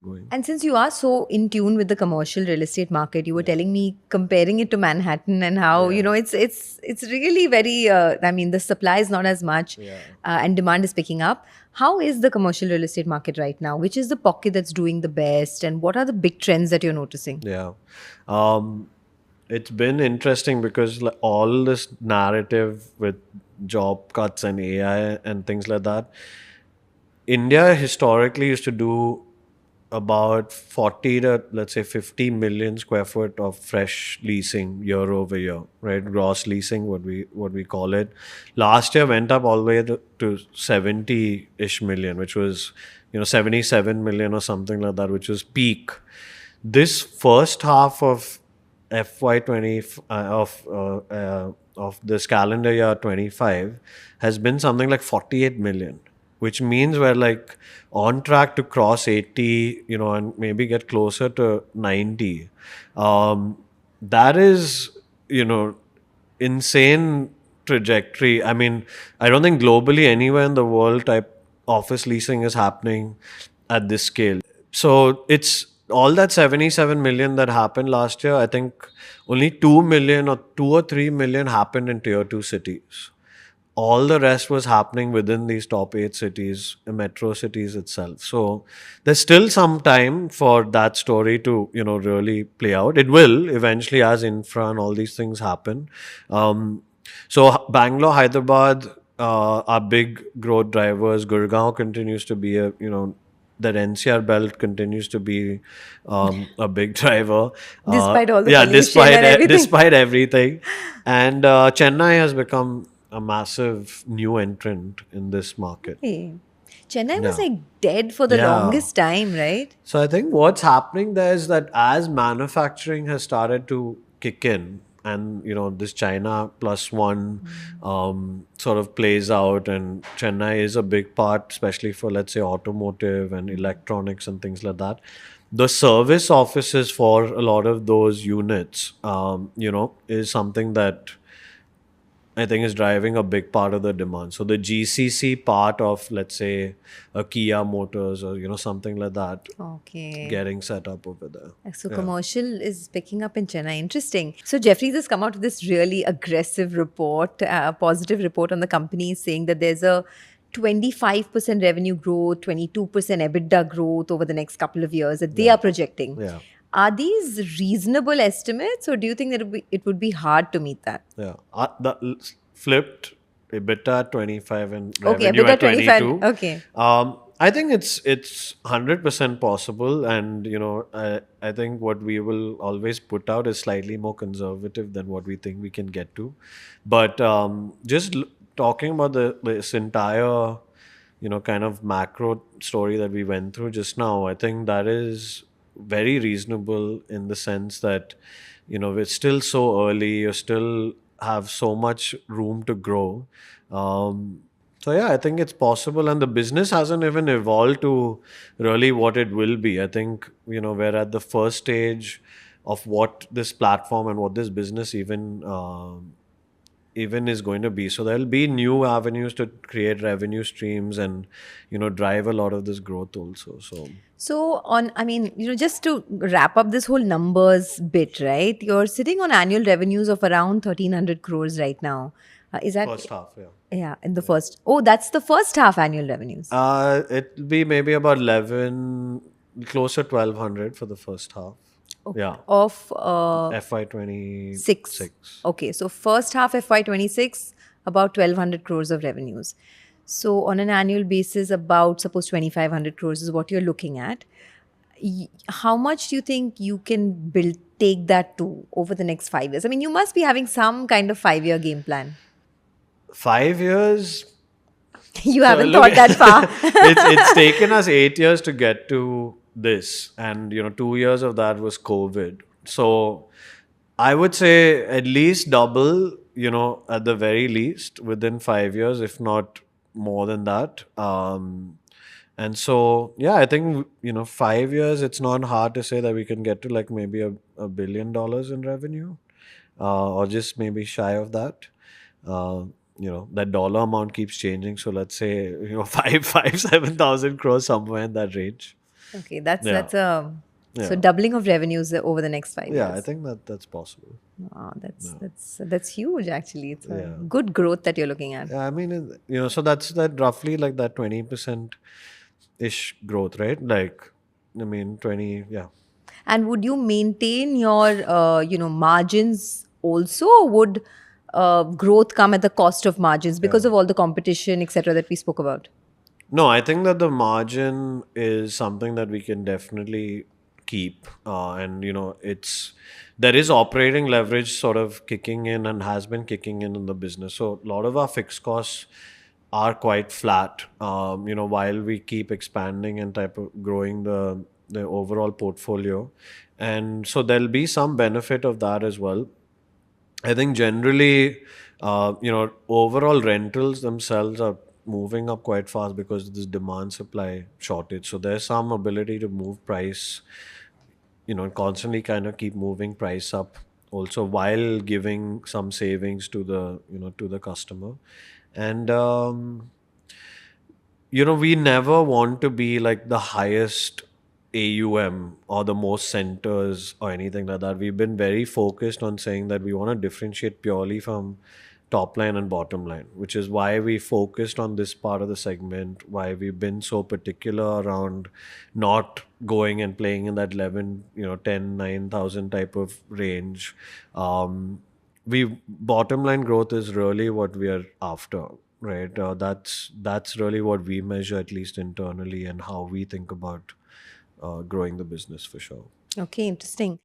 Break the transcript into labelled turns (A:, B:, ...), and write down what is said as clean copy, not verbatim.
A: going.
B: And since you are so in tune with the commercial real estate market, you were telling me comparing it to Manhattan and how it's really very. I mean, the supply is not as much,
A: Yeah.
B: and demand is picking up. How is the commercial real estate market right now? Which is the pocket that's doing the best, and what are the big trends that you're noticing?
A: Yeah. Um, it's been interesting because all this narrative with job cuts and AI and things like that, India historically used to do about 40 to let's say 50 million square foot of fresh leasing year over year, right? Gross leasing, what we call it. Last year went up all the way to 70-ish million, which was 77 million or something like that, which was peak. This first half of FY20 of this calendar year 25 has been something like 48 million, which means we're like on track to cross 80, and maybe get closer to 90. That is, insane trajectory. I mean, I don't think globally anywhere in the world type office leasing is happening at this scale. So it's all that 77 million that happened last year. I think only 2 million or 2 or 3 million happened in tier 2 cities. All the rest was happening within these top 8 cities, metro cities itself. So there's still some time for that story to, really play out. It will eventually as infra and all these things happen. So Bangalore, Hyderabad are big growth drivers. Gurgaon continues to be that NCR belt continues to be a big driver.
B: Despite all the
A: Yeah,
B: pollution and everything.
A: despite everything, and Chennai has become a massive new entrant in this market.
B: Hey, Chennai was
A: Yeah,
B: like dead for the
A: yeah.
B: longest time, right?
A: So I think what's happening there is that as manufacturing has started to kick in, and this China plus one sort of plays out, and Chennai is a big part, especially for let's say automotive and electronics and things like that. The service offices for a lot of those units, is something that I think is driving a big part of the demand. So the GCC part of, let's say, a Kia Motors or something like that,
B: Okay.
A: getting set up over there.
B: So
A: Yeah.
B: commercial is picking up in Chennai. Interesting. So Jeffries has come out with this really aggressive report, positive report on the company saying that there's a 25% revenue growth, 22% EBITDA growth over the next couple of years that they are projecting.
A: Yeah.
B: Are these reasonable estimates, or do you think that it would be hard to meet that?
A: Yeah. Flipped EBITDA at 25 and
B: Okay,
A: revenue
B: EBITDA
A: at
B: 25.
A: 22.
B: Okay.
A: I think it's 100% possible, and I think what we will always put out is slightly more conservative than what we think we can get to. But just talking about this entire kind of macro story that we went through just now, I think that is very reasonable in the sense that we're still so early, you still have so much room to grow. So yeah, I think it's possible, and the business hasn't even evolved to really what it will be. I think we're at the first stage of what this platform and what this business even is going to be. So there'll be new avenues to create revenue streams and drive a lot of this growth also.
B: So I mean, just to wrap up this whole numbers bit, right? You're sitting on annual revenues of around 1,300 crores right now. Is that?
A: First half, yeah.
B: Yeah, in the first. Oh, that's the first half annual revenues.
A: It'll be maybe about 11, closer to 1,200 for the first half.
B: Okay.
A: Yeah.
B: Of
A: FY26.
B: 6. Okay, so first half FY26, about 1,200 crores of revenues. So on an annual basis, about suppose 2,500 crores is what you're looking at. How much do you think you can take that to over the next 5 years? I mean, you must be having some kind of 5-year game plan.
A: 5 years.
B: You
A: So,
B: haven't
A: look,
B: thought that far.
A: it's taken us 8 years to get to this, and 2 years of that was COVID. So I would say at least double, at the very least within 5 years, if not more than that. And so, yeah, I think, 5 years, it's not hard to say that we can get to like maybe $1 billion in revenue, or just maybe shy of that. That dollar amount keeps changing. So let's say, 7,000 crores, somewhere in that range.
B: Okay, that's
A: Yeah.
B: that's a so
A: Yeah.
B: doubling of revenues over the next 5
A: Yeah, I
B: years.
A: think that's possible.
B: Wow, that's huge actually. It's a
A: Yeah.
B: good growth that you're looking at.
A: Yeah, I mean, so that's that roughly like that 20% ish growth, right? Like, I mean, 20, yeah.
B: And would you maintain your margins also, or would growth come at the cost of margins because
A: Yeah.
B: of all the competition, etc., that we spoke about?
A: No, I think that the margin is something that we can definitely keep. And, there is operating leverage sort of kicking in and has been kicking in the business. So a lot of our fixed costs are quite flat, while we keep expanding and type of growing the overall portfolio. And so there'll be some benefit of that as well. I think generally, overall rentals themselves are moving up quite fast because of this demand supply shortage. So there's some ability to move price, constantly kind of keep moving price up also while giving some savings to the customer. And, we never want to be like the highest AUM or the most centers or anything like that. We've been very focused on saying that we want to differentiate purely from top line and bottom line, which is why we focused on this part of the segment, why we've been so particular around not going and playing in that 11, 10, 9,000 type of range. We bottom line growth is really what we are after, right? That's really what we measure, at least internally, and how we think about growing the business for sure.
B: Okay, interesting.